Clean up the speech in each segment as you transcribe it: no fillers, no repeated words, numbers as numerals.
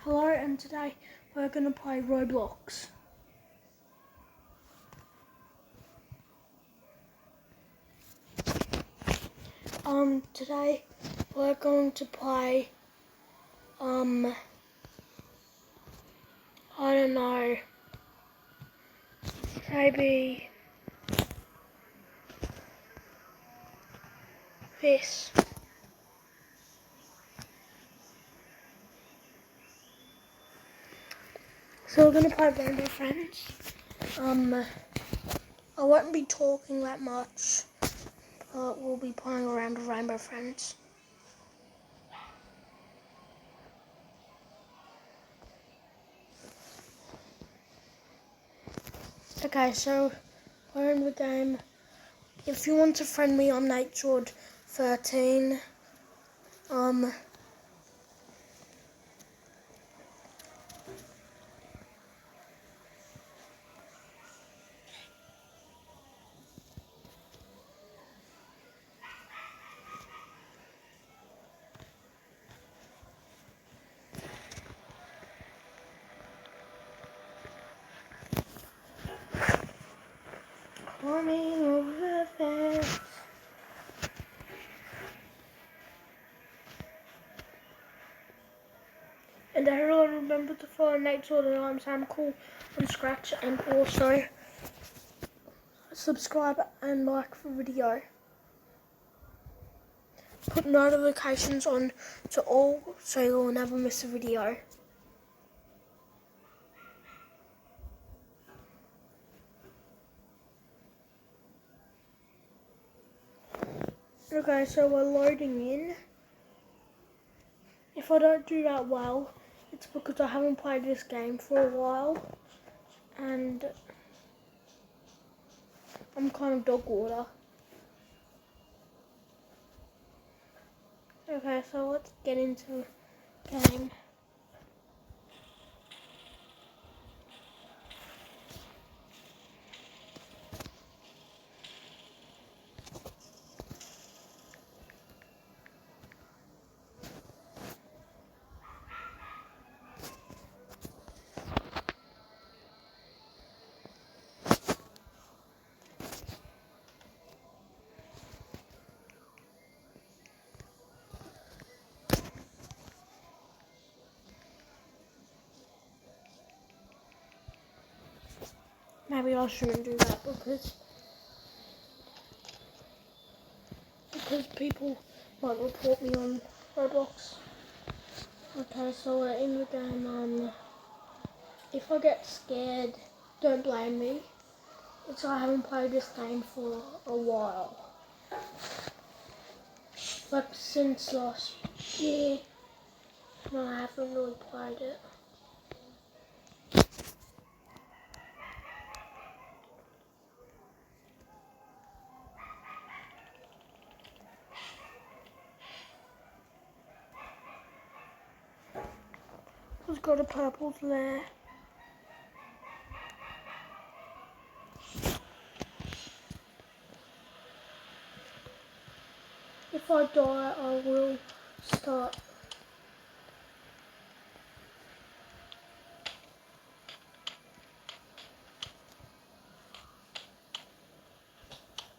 Hello, and today we're going to play Roblox. Today we're going to play, I don't know, maybe this. So we're going to play Rainbow Friends. I won't be talking that much, but we'll be playing around with Rainbow Friends. Okay, so we're in the game. If you want to friend me, I'm NateSword13. Coming over there. And everyone remember to follow NateSword and I'm Sam Cool on Scratch, and also subscribe and like the video. Put notifications on to all so you'll never miss a video. Okay, so we're loading in. If I don't do that well, it's because I haven't played this game for a while and I'm kind of dog water. Okay, so let's get into the game. Maybe I shouldn't do that because people might report me on Roblox. Okay, so we're in the game. If I get scared, don't blame me. It's I haven't played this game for a while. Like since last year, I haven't really played it. Let's go to purple there. If I die, I will start.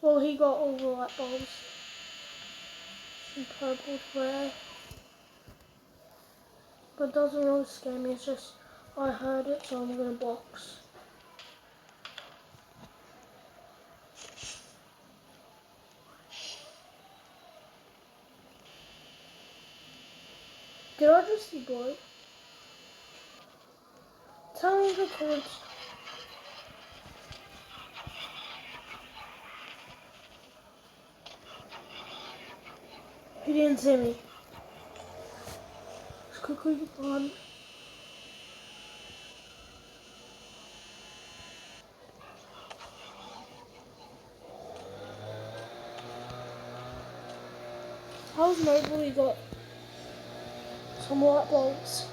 Well, he got all the light bulbs. And purple there. But it doesn't really scare me, it's just I heard it, so I'm gonna box. Did I just see boy? Tell me the comments. He didn't see me. Let's quickly run. How's nobody got some light bulbs?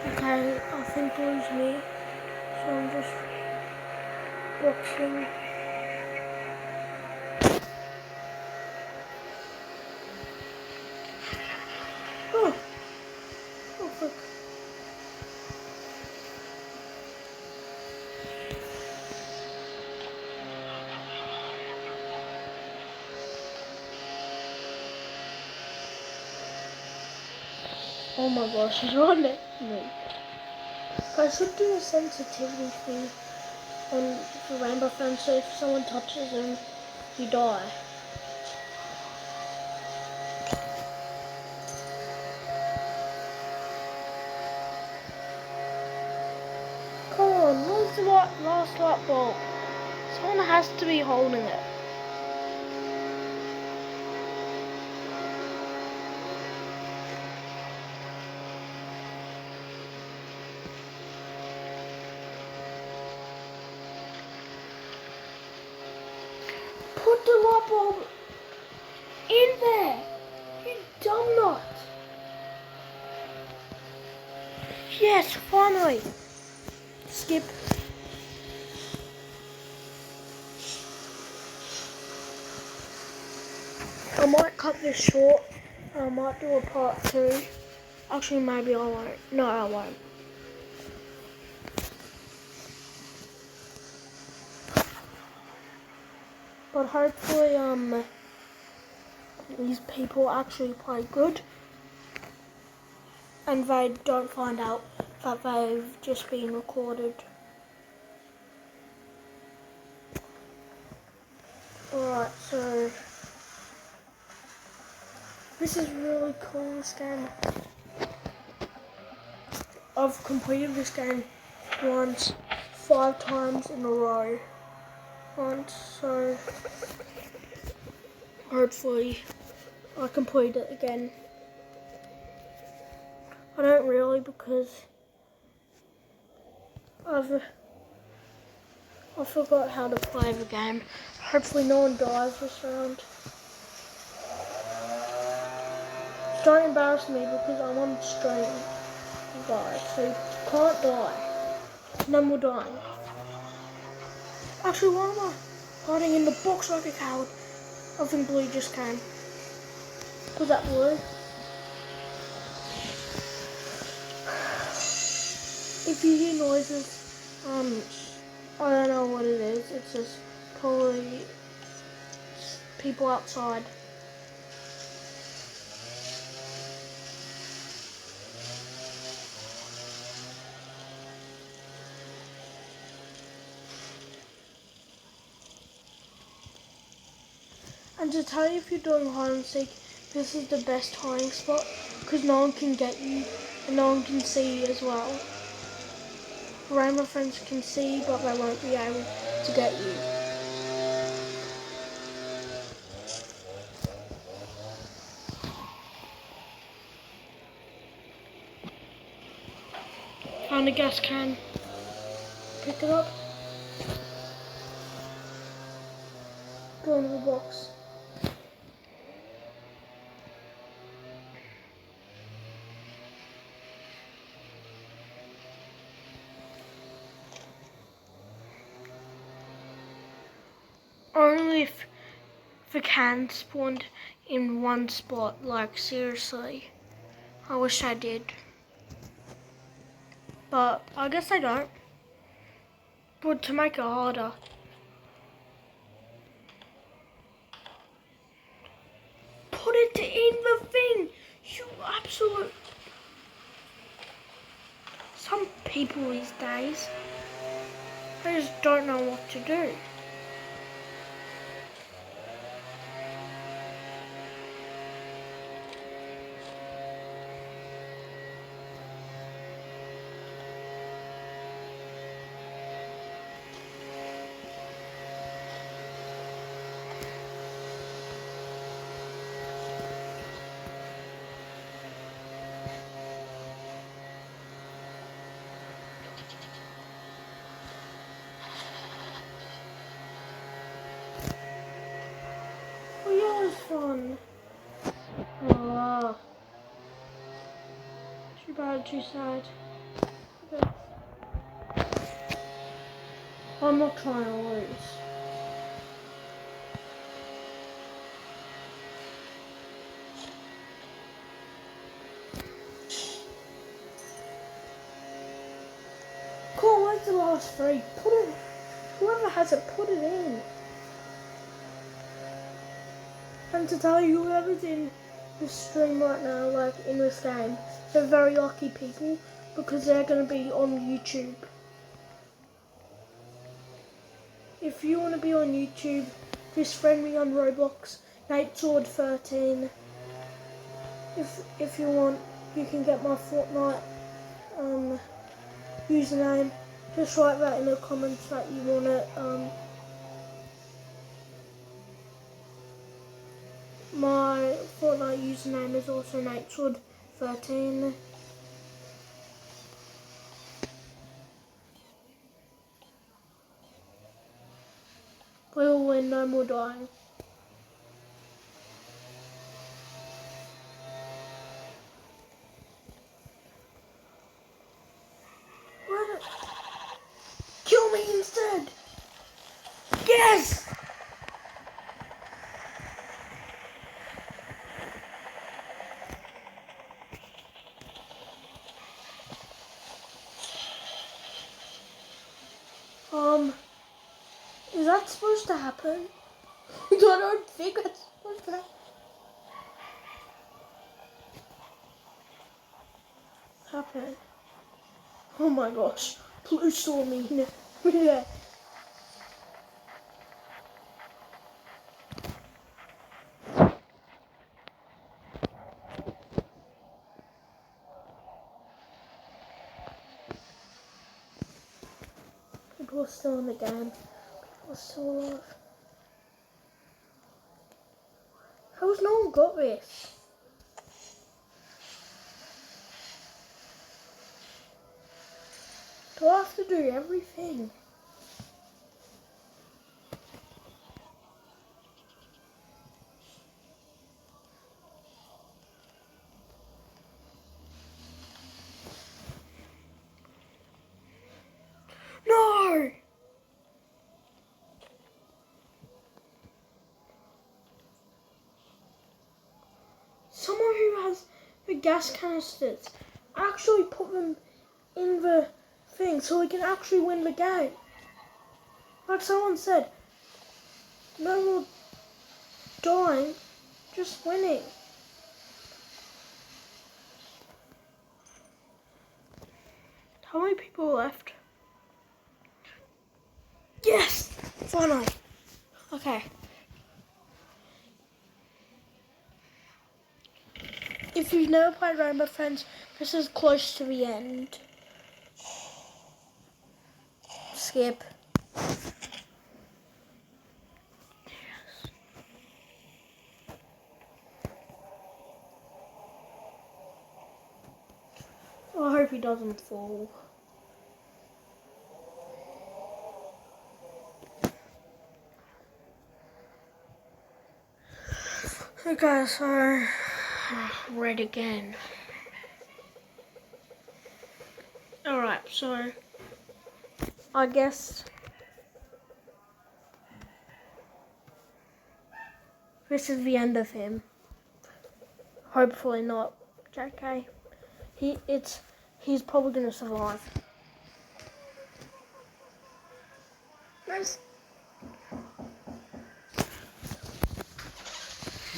Okay, I think blue's me, so I'm just boxing. Oh, oh fuck. Oh my gosh, he's right next to me. I should do a sensitivity thing on the Rainbow Friends, so if someone touches him, you die. Come on, where's the last light bulb? Someone has to be holding it. Put the light bulb in there, you dumb nut. Yes, finally. Skip. I might cut this short. I might do a part 2. Actually, maybe I won't. No, I won't. But hopefully, these people actually play good, and they don't find out that they've just been recorded. Alright, so this is really cool, this game. I've completed this game once, 5 times in a row. So hopefully I complete it again. I don't really, because I forgot how to play the game. Hopefully no one dies this round. Don't embarrass me because I'm on stream, guys, so you can't die. No more dying. Actually, why am I hiding in the box like a coward? I think blue just came. Was that blue? If you hear noises, I don't know what it is. It's just probably people outside. And to tell you, if you're doing hide and seek, this is the best hiding spot because no one can get you and no one can see you as well. Rainbow Friends can see, but they won't be able to get you. Found a gas can. Pick it up. Go into the box. Only if the can spawned in one spot, like seriously. I wish I did. But I guess I don't. But to make it harder. Put it in the thing! You absolute... Some people these days, they just don't know what to do. bad, too sad. Okay. I'm not trying to lose. Cool, where's the last three? Put it. Whoever has it, put it in. And to tell you, whoever's in the stream right now, like in this game, they're very lucky people because they're going to be on YouTube. If you want to be on YouTube, just friend me on Roblox, NateSword13. If you want, you can get my Fortnite username. Just write that in the comments that you want it. My Fortnite username is also NateSword13. We will win, no more dying. Kill me instead! Yes! Is that supposed to happen? I don't think that's supposed to happen. Oh my gosh, Blue saw me. Yeah. People are still in the game. People are still alive. How has no one got this? Do I have to do everything? No! Someone who has the gas canisters actually put them in the thing so we can actually win the game. Like someone said, no more dying, just winning. How many people are left? Yes! Finally. Okay. If you've never played Rainbow Friends, this is close to the end. Skip. Yes. I hope he doesn't fall. Okay, so red again. Alright, so I guess this is the end of him. Hopefully not. JK. He's probably gonna survive. Nice.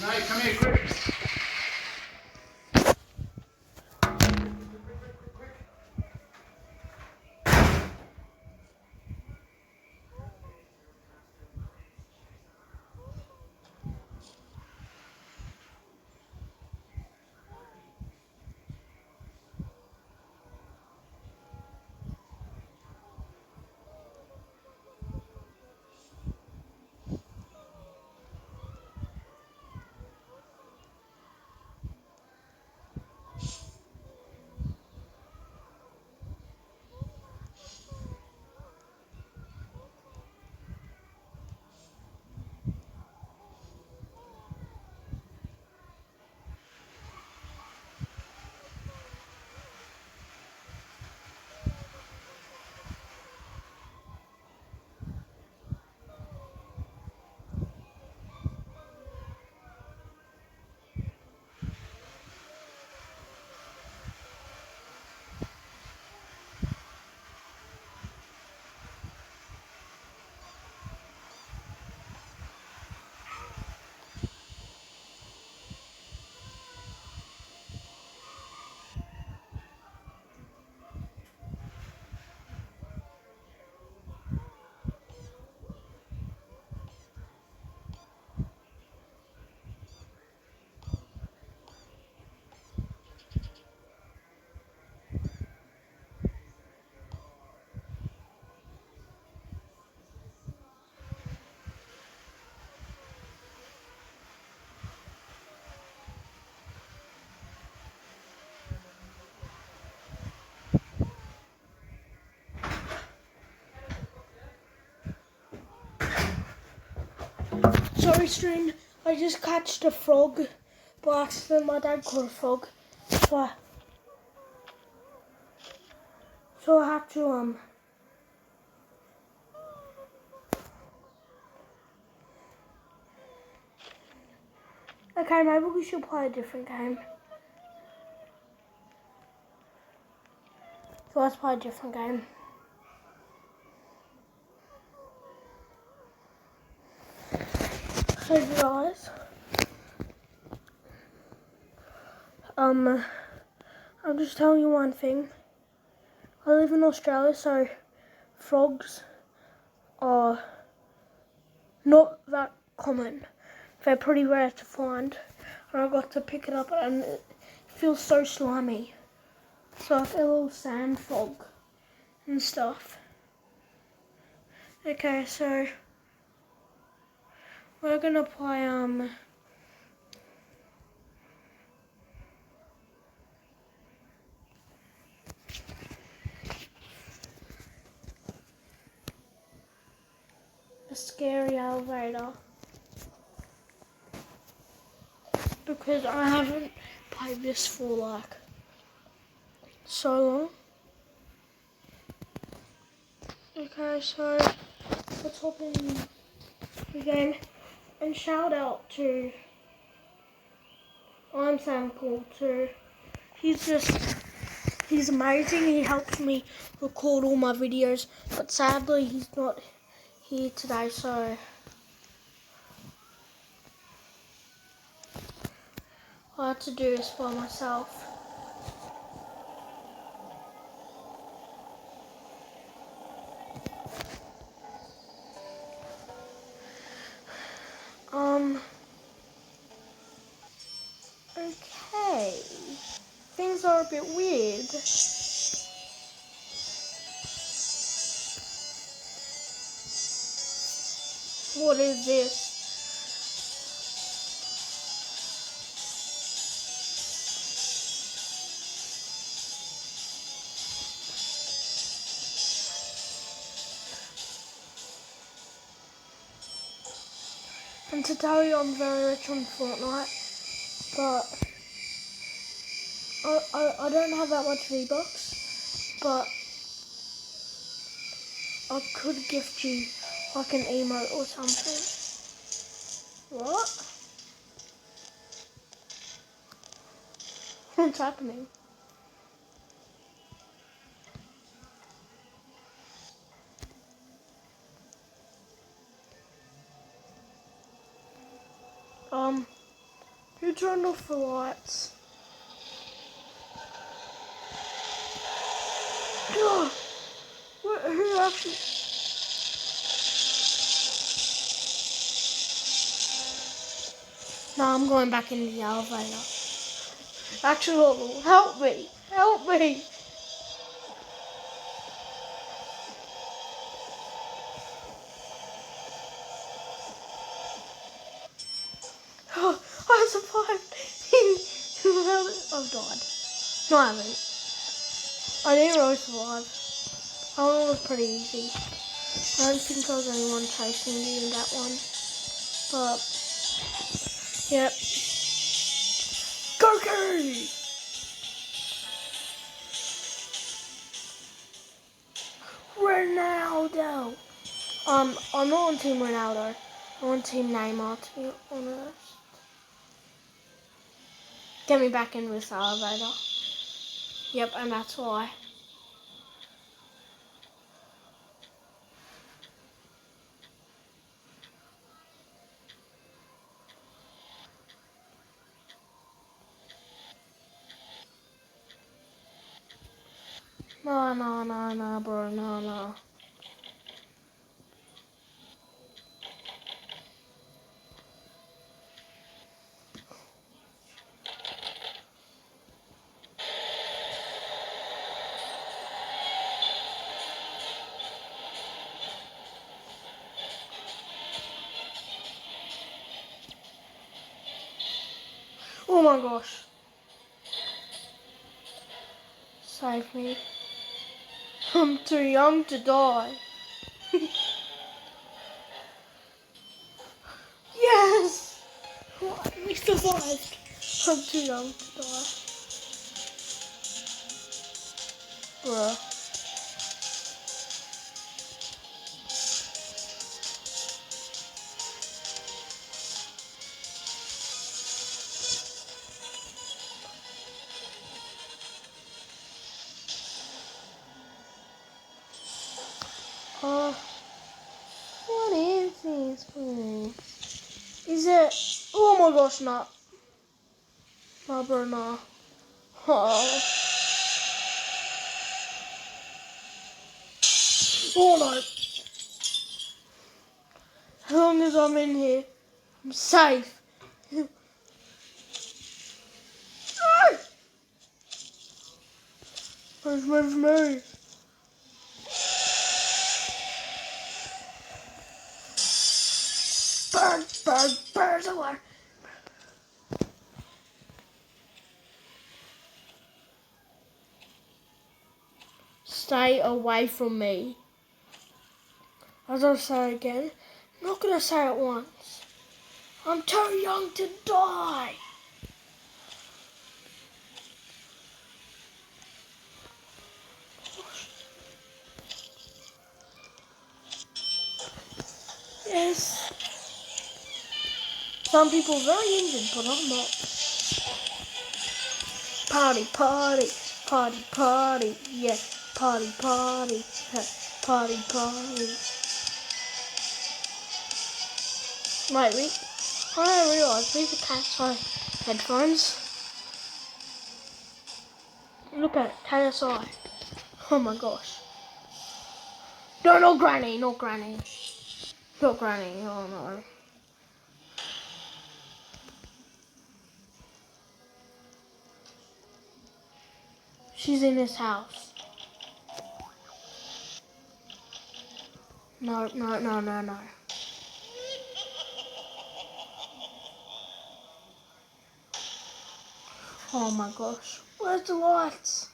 Nate, come here quick. Sorry, stream. I just catched a frog by accident. My dad caught a frog, so I had to Okay, maybe we should play a different game. So let's play a different game. Hey guys. I'm just telling you one thing. I live in Australia, so frogs are not that common. They're pretty rare to find. And I got to pick it up and it feels so slimy. So like a little sand frog and stuff. Okay, so we're gonna play a scary elevator. Because I haven't played this for like so long. Okay, so let's hop in the game and shout out to I'm Sam Cool too. He's amazing. He helps me record all my videos, but sadly he's not here today, so I had to do this by myself. Okay. Things are a bit weird. What is this? And to tell you, I'm very rich on Fortnite, but I don't have that much V-Bucks, but I could gift you like an emote or something. What? What's happening? Who turned off the lights? Who actually? No, I'm going back into the elevator. Actually, help me! Help me! Oh, I survived! I've died. No, I haven't. I didn't really survive. That one was pretty easy. I don't think I was the only one chasing me in that one. But, yep. Goku! Ronaldo! I'm not on Team Ronaldo. I'm on Team Neymar, to be honest. Get me back in this elevator. Yep, and that's why. No, bro, no. Oh my gosh. Save me. I'm too young to die. What? We survived. I'm too young to die. Bruh. What is this place? Is it? Oh my gosh, no. No, bro, no. Oh. Oh no. As long as I'm in here, I'm safe. Move. Birds away. Stay away from me. As I'll say again, I'm not going to say it once. I'm too young to die. Yes. Some people are very injured, but I'm not. Party, yeah. Party, party. Right, I realise these are KSI headphones. Look at it, KSI. Oh my gosh. No, not Granny. Not Granny, oh no. She's in his house. No. Oh my gosh. Where's the lights?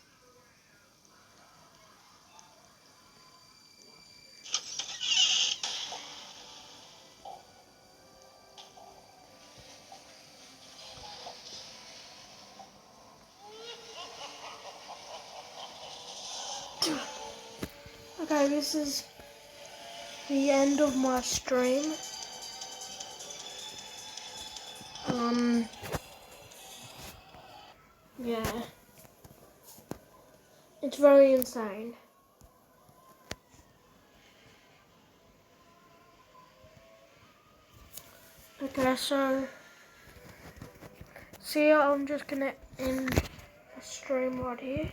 Okay, this is the end of my stream. Yeah. It's very insane. Okay, so see ya, I'm just gonna end the stream right here.